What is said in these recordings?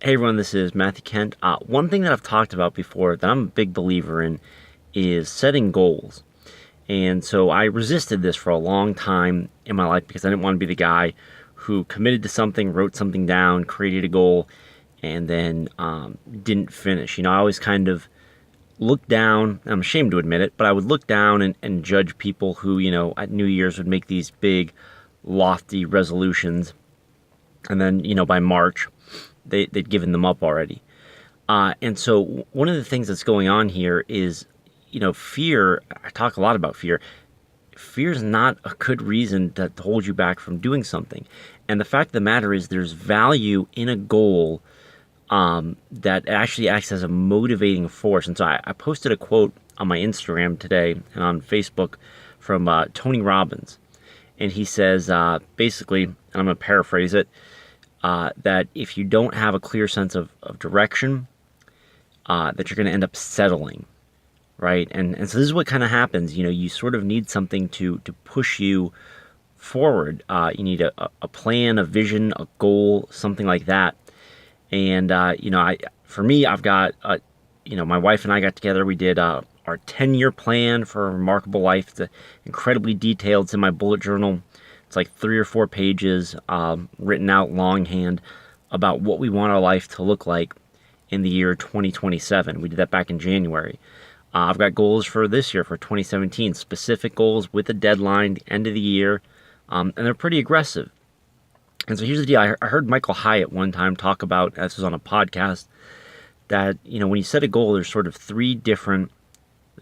Hey everyone, this is Matthew Kent. One thing that I've talked about before that I'm a big believer in is setting goals. And so I resisted this for a long time in my life because I didn't want to be the guy who committed to something, wrote something down, created a goal, and then didn't finish. I always kind of looked down, I'm ashamed to admit it, but I would look down and judge people who, at New Year's would make these big, lofty resolutions. And then, by March, they'd given them up already. And so one of the things that's going on here is, fear. I talk a lot about fear. Fear is not a good reason to hold you back from doing something. And the fact of the matter is there's value in a goal that actually acts as a motivating force. And so I posted a quote on my Instagram today and on Facebook from Tony Robbins. And he says, basically, and I'm going to paraphrase it, that if you don't have a clear sense of direction, that you're going to end up settling, right? And so this is what kind of happens. You sort of need something to push you forward. You need a plan, a vision, a goal, something like that. And, for me, I've got, my wife and I got together. We did our 10-year plan for a remarkable life. It's incredibly detailed. It's in my bullet journal. It's like 3 or 4 pages written out longhand about what we want our life to look like in the year 2027. We did that back in January. I've got goals for this year, for 2017, specific goals with a deadline, the end of the year, and they're pretty aggressive. And so here's the deal. I heard Michael Hyatt one time talk about, this was on a podcast, that, when you set a goal, there's sort of 3 different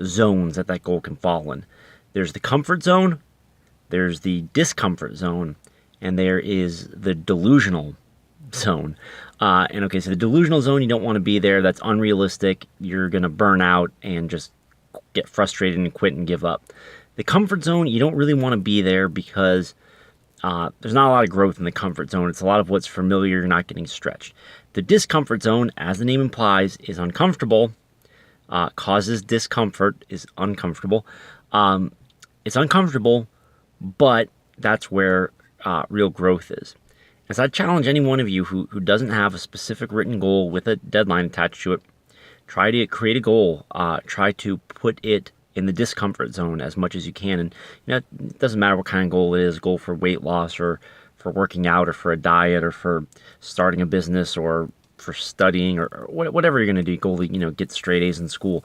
zones that goal can fall in. There's the comfort zone, there's the discomfort zone, and there is the delusional zone. So the delusional zone, you don't want to be there. That's unrealistic. You're going to burn out and just get frustrated and quit and give up. The comfort zone, you don't really want to be there because there's not a lot of growth in the comfort zone. It's a lot of what's familiar. You're not getting stretched. The discomfort zone, as the name implies, is uncomfortable, causes discomfort, is uncomfortable. It's uncomfortable, but that's where real growth is. And so I challenge any one of you who doesn't have a specific written goal with a deadline attached to it, try to create a goal. Try to put it in the discomfort zone as much as you can. And it doesn't matter what kind of goal it is, goal for weight loss or for working out or for a diet or for starting a business or for studying or whatever you're going to do, goal to, get straight A's in school.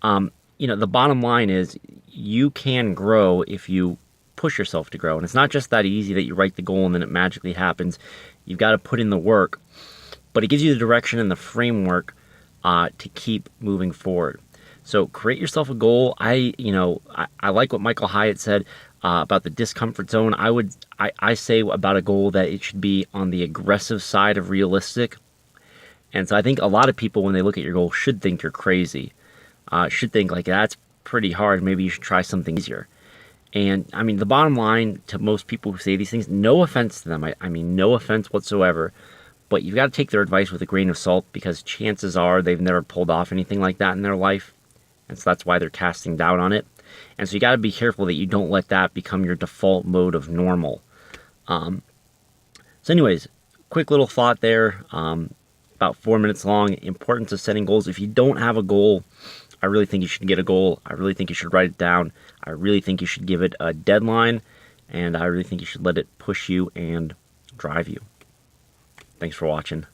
The bottom line is you can grow if you push yourself to grow. And it's not just that easy that you write the goal and then it magically happens. You've got to put in the work, but it gives you the direction and the framework to keep moving forward. So create yourself a goal. I like what Michael Hyatt said about the discomfort zone. I say about a goal that it should be on the aggressive side of realistic. And so I think a lot of people, when they look at your goal, should think you're crazy. Should think like, that's pretty hard. Maybe you should try something easier. And I mean, the bottom line to most people who say these things, no offense to them. I mean, no offense whatsoever. But you've got to take their advice with a grain of salt because chances are they've never pulled off anything like that in their life. And so that's why they're casting doubt on it. And so you got to be careful that you don't let that become your default mode of normal. So anyways, quick little thought there, about 4 minutes long. Importance of setting goals. If you don't have a goal, I really think you should get a goal. I really think you should write it down. I really think you should give it a deadline. And I really think you should let it push you and drive you. Thanks for watching.